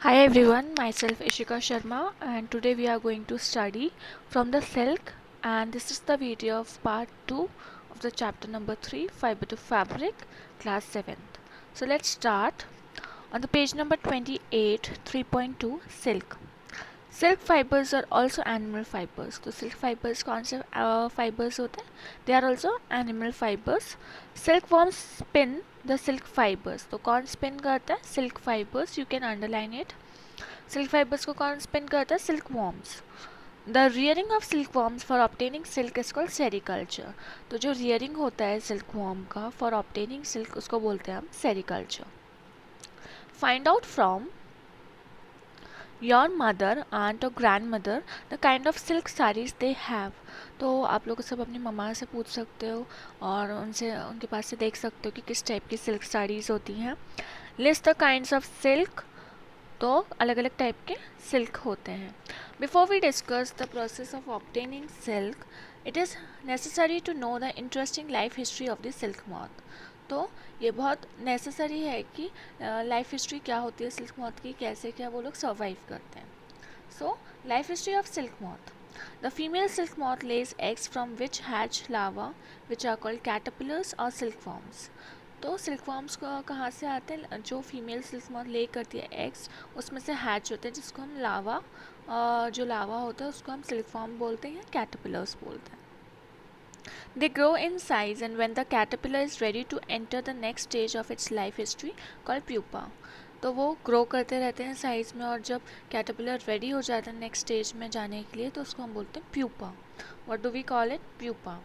Hi everyone, myself Ishika Sharma, and today we are going to study from the silk, and this is the video of part 2 of the chapter number 3, Fiber to Fabric, class 7th. So let's start on the page number 28, 3.2, silk. Silk fibers are also animal fibers. तो silk fibers कौन से fibers होते हैं? They are also animal fibers. Silkworms spin the silk fibers. तो कौन spin करता है? Silk fibers. You can underline it. Silk fibres को कौन स्पिन करता है? Silk worms. The rearing of silk worms for obtaining silk is called sericulture. तो जो रियरिंग होता है सिल्क वॉर्म का फॉर ऑप्टेनिंग सिल्क उसको बोलते हैं हम sericulture. Find out from your mother aunt और grandmother the kind of silk saris they have. तो आप लोग सब अपनी मम्मा से पूछ सकते हो और उनसे उनके पास से देख सकते हो कि किस टाइप की सिल्क साड़ीज़ होती हैं. List the kinds of silk. तो अलग अलग टाइप के सिल्क होते हैं. Before we discuss the process of obtaining silk it is necessary to know the interesting life history of the silk moth. तो ये बहुत नेसेसरी है कि लाइफ हिस्ट्री क्या होती है सिल्क मॉथ की, कैसे क्या वो लोग सर्वाइव करते हैं. So life history of silk moth. The female silk moth lays eggs from which hatch larvae which are called caterpillars or silkworms. तो सिल्कवॉर्म्स कहाँ से आते हैं? जो फीमेल सिल्क मॉथ ले करती है एग्स उसमें से हैच होते हैं जिसको हम लावा, जो लावा होता है उसको हम सिल्कवॉर्म बोलते हैं, कैटरपिलर्स बोलते हैं. They grow in size and when the caterpillar is ready to enter the next stage of its life history called pupa. तो वो ग्रो करते रहते हैं साइज़ में और जब कैटरपिलर रेडी हो जाता है नेक्स्ट स्टेज में जाने के लिए तो उसको हम बोलते हैं pupa. What do we call it? Pupa.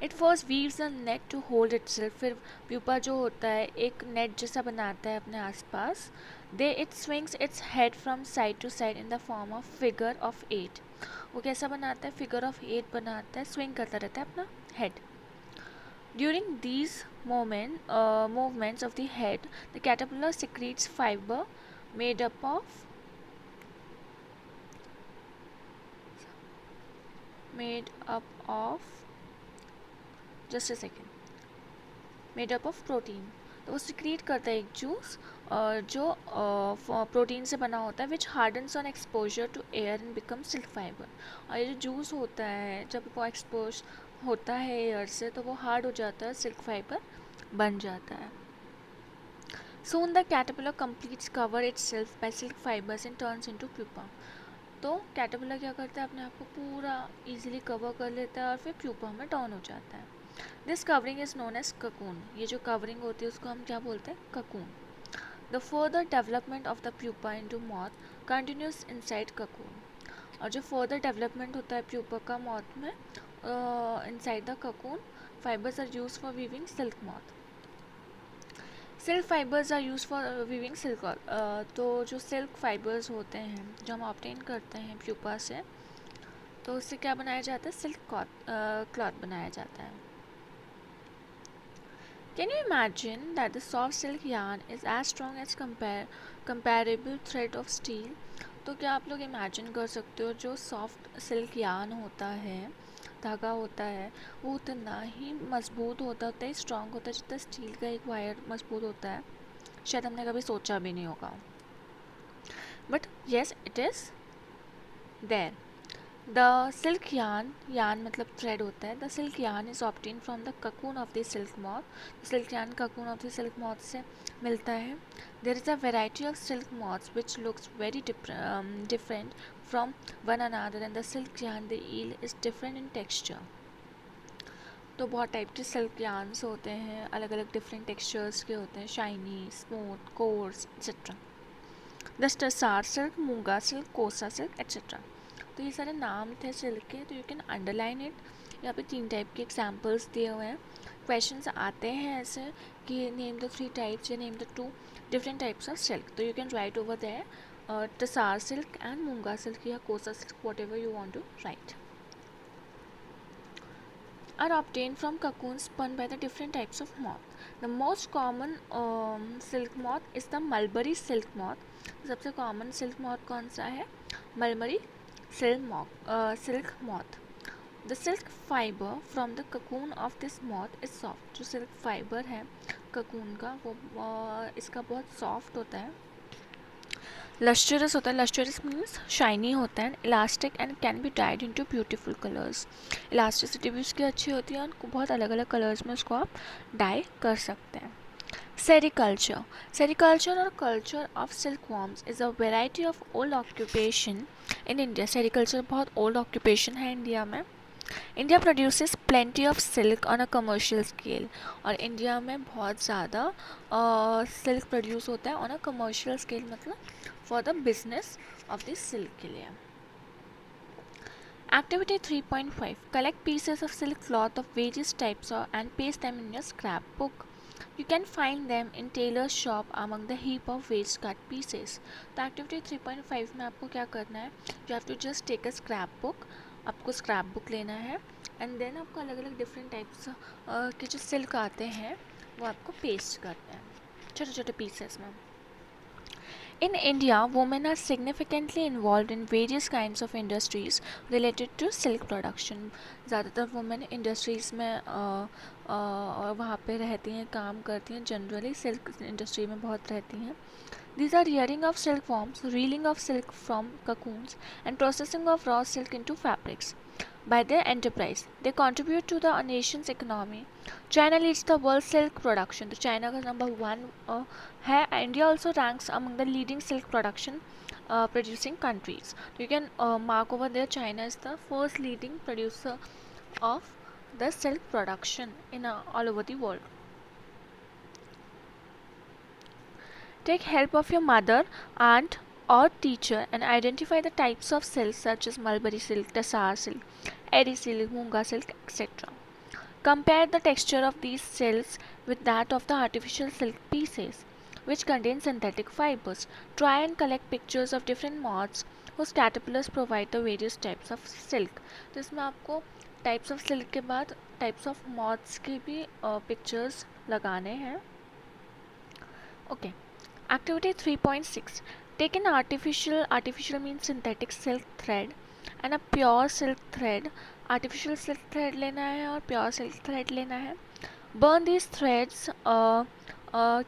It first weaves a net to hold itself. फिर प्यूपा जो होता है एक नेट जैसा बनाता है अपने आसपास. They it swings its head from side to side in the form of figure of 8. वो कैसा बनाता है? फिगर ऑफ 8 बनाता है, स्विंग करता रहता है अपना head. During these movements of the head, the caterpillar secretes fiber made up of made up of just a second made up of protein. तो वो सिक्रीट करता है एक जूस जो प्रोटीन से बना होता है which hardens on exposure to air and become silk fibre. और ये जो जूस होता है जब वो एक्सपोज होता है एयर से तो वो हार्ड हो जाता है, सिल्क फाइबर बन जाता है. Soon the caterpillar completes cover itself by silk fibers and turns into pupa. तो कैटरपिलर क्या करता है? अपने आप को पूरा इजीली कवर कर लेता है और फिर प्यूपा में टर्न हो जाता है. This covering is known as cocoon. ये जो कवरिंग होती है उसको हम क्या बोलते हैं? Cocoon. The further development of the pupa into moth continuous inside cocoon. और जो फर्दर डेवलपमेंट होता है प्यूपा का मॉथ में inside the cocoon, fibres are use for weaving silk moth. Silk fibres are use for weaving silk. तो जो silk fibres होते हैं जो हम ऑब्टेन करते हैं प्यूपा से तो उससे क्या बनाया जाता है? सिल्क क्लॉथ बनाया जाता है. Can you imagine that the soft silk yarn is as strong as comparable thread of steel. तो क्या आप लोग इमेजिन कर सकते हो जो सॉफ्ट सिल्क यार्न होता है, धागा होता है, वो उतना ही मजबूत होता है, उतना ही स्ट्रॉन्ग होता है जितना स्टील का एक वायर मजबूत होता है. शायद हमने कभी सोचा भी नहीं होगा, but yes it is there. The silk yarn मतलब थ्रेड होता है. The silk yarn is obtain from the cocoon of the silk moth. Silk yarn cocoon of the silk moth से मिलता है. There is a variety of silk moths which looks very different from one another and the silk yarn the yield is different in texture. तो बहुत type के silk yarns होते हैं, अलग अलग डिफरेंट टेक्सचर्स के होते हैं, shiny, smooth, coarse etcetera. The tussar silk, muga silk, kosa silk etcetera. तो ये सारे नाम थे सिल्क के. तो यू कैन अंडरलाइन इट. यहाँ पे 3 टाइप के एग्जाम्पल्स दिए हुए हैं. क्वेश्चंस आते हैं ऐसे कि नेम द 3 टाइप्स या name the 2 different types of silk. तो you can write over there tussar silk and muga silk या kosa silk, whatever you want to write. Are obtained from cocoons spun by the different types of moth. The most common silk moth is the mulberry silk moth. सबसे common silk moth कौन सा है? Mulberry silk moth. The silk fiber from the cocoon of this moth is soft. जो silk fiber है cocoon का वो इसका बहुत soft होता है. लस्टरस होता है, लस्टरस मीन्स शाइनी होता है, elastic and can be died into beautiful colours. Elasticity भी उसकी अच्छी होती है और बहुत अलग अलग कलर्स में उसको आप डाई कर सकते हैं। Sericulture. Sericulture or culture of silkworms is a variety of old occupation in India. Sericulture बहुत old occupation है इंडिया में। India produces plenty of silk on a commercial scale. और इंडिया में बहुत ज़्यादा सिल्क प्रोड्यूस होता है on a commercial scale, मतलब for the business of the silk के लिए। Activity 3.5. Collect pieces of silk cloth of various types and paste them in your scrapbook. You can find them in tailor's shop among the heap of waste cut pieces. तो activity 3.5 में आपको क्या करना है, you have to just take a scrapbook. आपको scrapbook लेना है and then आपको अलग अलग डिफरेंट टाइप्स के जो सिल्क आते हैं वो आपको पेस्ट करना है छोटे छोटे पीसेस में। In India, women are significantly involved in various kinds of industries related to silk production. ज़्यादातर women industries में वहाँ पे रहती हैं, काम करती हैं, जनरली सिल्क इंडस्ट्री में बहुत रहती हैं। These are rearing of silkworms, reeling of silk from cocoons, and processing of raw silk into fabrics. By their enterprise, they contribute to the nation's economy. China leads the world silk production. तो China का number 1 है. India also ranks among the leading silk production producing countries. You can mark over there, China is the first leading producer of the silk production in all over the world. Take help of your mother, aunt or teacher and identify the types of silk such as mulberry silk, tassar silk, eri silk, munga silk, etc. Compare the texture of these silks with that of the artificial silk pieces, which contain synthetic fibers. Try and collect pictures of different moths whose caterpillars provide the various types of silk. तो इसमें आपको types of silk के बाद types of moths के भी pictures लगाने हैं. Okay. Activity 3.6. Take an artificial means synthetic silk thread and a pure silk thread. Artificial silk thread लेना है और pure silk thread लेना है. Burn these threads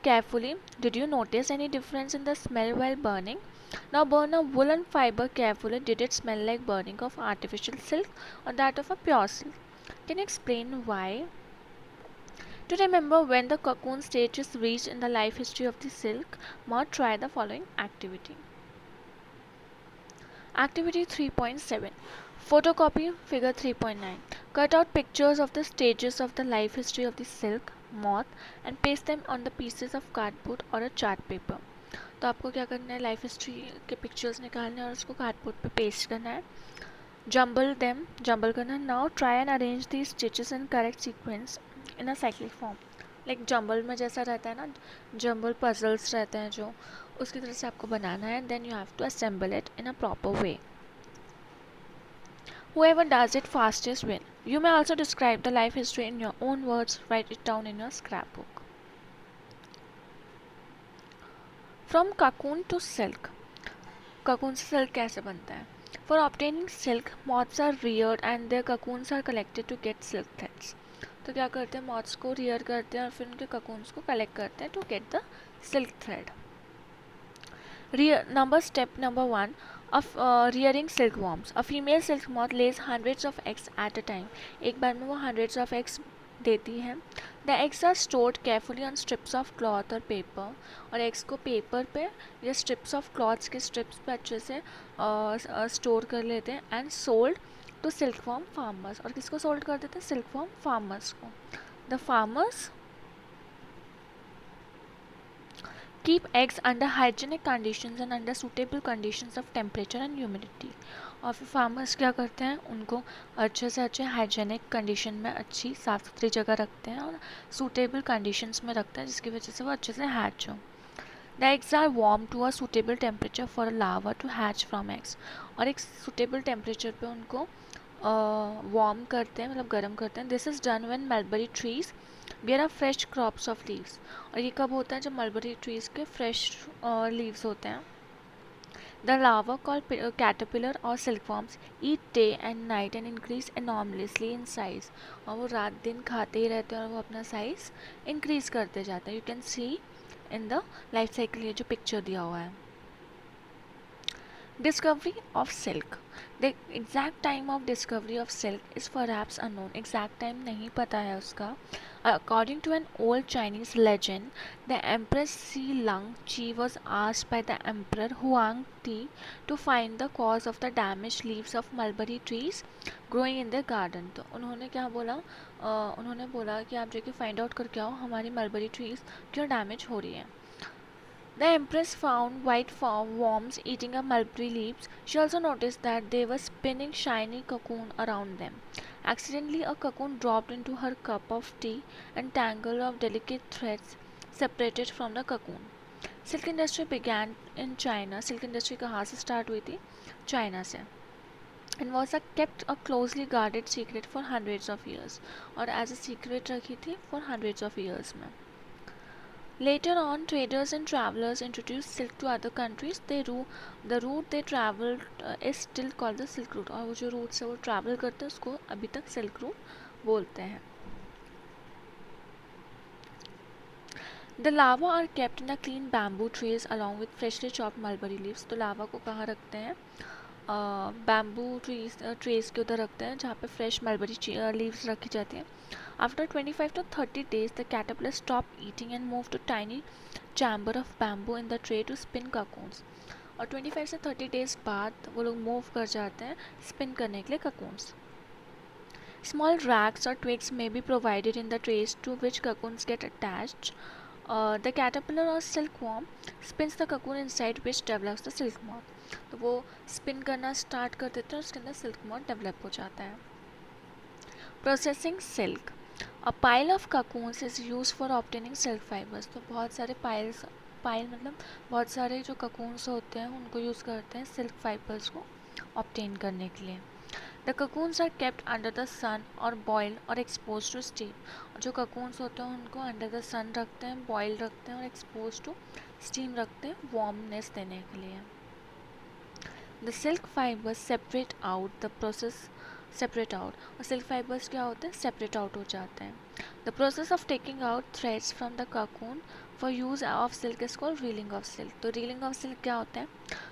carefully. Did you notice any difference in the smell while burning? Now burn a woolen fiber carefully. Did it smell like burning of artificial silk or that of a pure silk? Can you explain why? To remember when the cocoon stage is reached in the life history of the silk, moth try the following activity. Activity 3.7. Photocopy figure 3.9. Cut out pictures of the stages of the life history of the silk moth and paste them on the pieces of cardboard or a chart paper. तो आपको क्या करना है, life history के pictures निकालने और उसको cardboard पे पेस्ट करना है. जंबल करना. Now try and arrange the stitches in correct sequence in a cyclic form. Like jumble में जैसा रहता है ना, जंबल पजल्स रहते हैं जो, उसकी तरह से आपको बनाना है. Then you have to assemble it in a proper way. Whoever does it fastest win. You may also describe the life history in your own words. Write it down in your scrapbook. From cocoon to silk. Cocoon से silk कैसे बनता है? For obtaining silk, moths are reared and their cocoons are collected to get silk threads. तो क्या करते हैं, moths को rear करते हैं और फिर उनके cocoons को collect करते हैं to get the silk thread. Step number 1 of rearing silkworms. A female silk moth lays hundreds of eggs at a time. एक बार में वो hundreds of eggs देती है. The eggs are stored carefully on strips of cloth or paper. और eggs को paper पे या strips of cloths के strips पे अच्छे से स्टोर कर लेते हैं. And sold to silkworm farmers. और किसको सोल्ड कर देते हैं, silkworm farmers को. The farmers keep eggs under hygienic conditions and under suitable conditions of temperature and humidity. और फिर फार्मर्स क्या करते हैं, उनको अच्छे से अच्छे हाइजेनिक कंडीशन में अच्छी साफ़ सुथरी जगह रखते हैं और सूटेबल कंडीशंस में रखते हैं, जिसकी वजह से वो अच्छे से हैच हो. The eggs are warm to a suitable temperature for a larva to hatch from eggs. और एक सूटेबल टेम्परेचर पे उनको वार्म करते हैं, मतलब गर्म करते हैं. This is done when mulberry trees bear are fresh crops of leaves. और ये कब होता है, जब मलबरी ट्रीज के फ्रेश लीव्स होते हैं. द लार्वा कॉल्ड कैटरपिलर और silkworms eat day and night and increase enormously in size. और वो रात दिन खाते ही रहते हैं और वो अपना साइज इंक्रीज करते जाते हैं. You can see in the life cycle, ये जो पिक्चर दिया हुआ है. Discovery of silk. The exact time of discovery of silk is perhaps unknown. Exact time नहीं पता है उसका. According to an old Chinese legend, the Empress Si Lang Chi was asked by the Emperor Huang Ti to find the cause of the damaged leaves of mulberry trees growing in their garden. तो उन्होंने क्या बोला? उन्होंने बोला कि आप जाके find out करके आओ हमारी मलबरी ट्रीज क्यों डैमेज हो रही है. The empress found white worms eating up mulberry leaves. She also noticed that they were spinning shiny cocoon around them. Accidentally, a cocoon dropped into her cup of tea and tangle of delicate threads separated from the cocoon. Silk industry began in China. Silk industry कहाँ से start हुई थी? China से. And was kept a closely guarded secret for hundreds of years. और as a secret रखी थी for hundreds of years में. Later on, traders and travelers introduced silk to other countries. The route they traveled is still called the Silk Route. और वो जो route से वो travel करते हैं उसको अभी तक Silk Route बोलते हैं. The larvae are kept in a clean bamboo trays along with freshly chopped mulberry leaves. तो लावा को कहाँ रखते हैं? बैम्बू ट्रेस के उधर रखते हैं जहाँ पे फ्रेश मलबरी लीव्स रखी जाती हैं. After 25 to 30 days, the caterpillar stop eating and move to tiny chamber of bamboo in the tray to spin cocoons. और 25 से 30 days बाद वो लोग मूव कर जाते हैं स्पिन करने के लिए cocoons. Small racks or twigs may be provided in the trays to which cocoons get attached. The caterpillar or silkworm spins the cocoon inside which develops the silk moth. तो वो spin करना start कर देते हैं उसके अंदर silk moth develop हो जाता है. Processing silk. A pile of cocoons is use for obtaining silk fibres. तो बहुत सारे पाइल मतलब बहुत सारे जो cocoons होते हैं उनको यूज़ करते हैं सिल्क फाइबर्स को ऑब्टेन करने के लिए. The cocoons are kept under the sun or boiled or exposed to steam. और जो cocoons होते हैं उनको under the sun रखते हैं, boil रखते हैं और exposed to steam रखते हैं warmness देने के लिए. The silk fibers separate out. The process separate out. और silk fibers क्या होते हैं? Separate out हो जाते हैं. The process of taking out threads from the cocoon for use of silk is called reeling of silk. तो reeling of silk क्या होता है?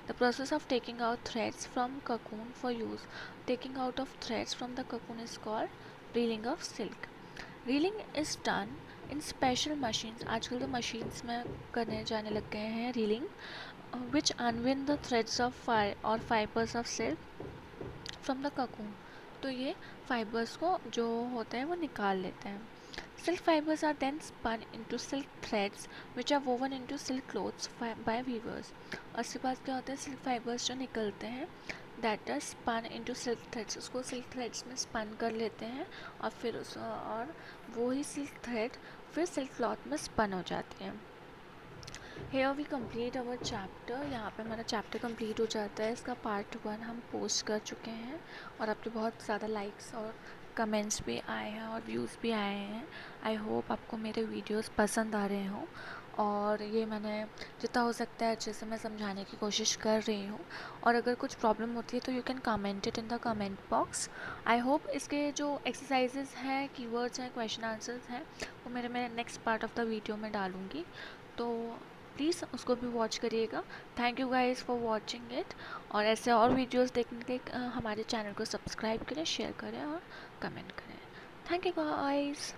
The process of taking out threads from cocoon for use. Taking out of threads from the cocoon is called reeling of silk. Reeling is done in special machines. आजकल तो machines में करने जाने लग गए हैं reeling, which unwind the threads of fibers of silk from the cocoon. तो ये fibers को जो होते हैं वो निकाल लेते हैं. Silk fibers are then spun into silk threads which are woven into silk clothes by weavers. और इसके बाद क्या होता है silk fibers जो निकलते हैं that are spun into silk threads उसको silk threads में spun कर लेते हैं और फिर और वो ही silk thread फिर silk cloth में spun हो जाती है. Here we complete our chapter. यहाँ पे हमारा चैप्टर कंप्लीट हो जाता है. इसका पार्ट 1 हम पोस्ट कर चुके हैं और आपके बहुत ज़्यादा लाइक्स और कमेंट्स भी आए हैं और व्यूज़ भी आए हैं. आई होप आपको मेरे वीडियोस पसंद आ रहे हों और ये मैंने जितना हो सकता है अच्छे से मैं समझाने की कोशिश कर रही हूँ. और अगर कुछ प्रॉब्लम होती है तो you can comment it in the comment box. I hope इसके जो एक्सरसाइजेज हैं, कीवर्ड्स हैं, क्वेश्चन आंसर्स हैं वो मैं next part of the video में डालूँगी. तो प्लीज़ उसको भी वॉच करिएगा. Thank you guys for watching it. और ऐसे और वीडियोस देखने के लिए हमारे चैनल को सब्सक्राइब करें, शेयर करें और कमेंट करें. Thank you guys.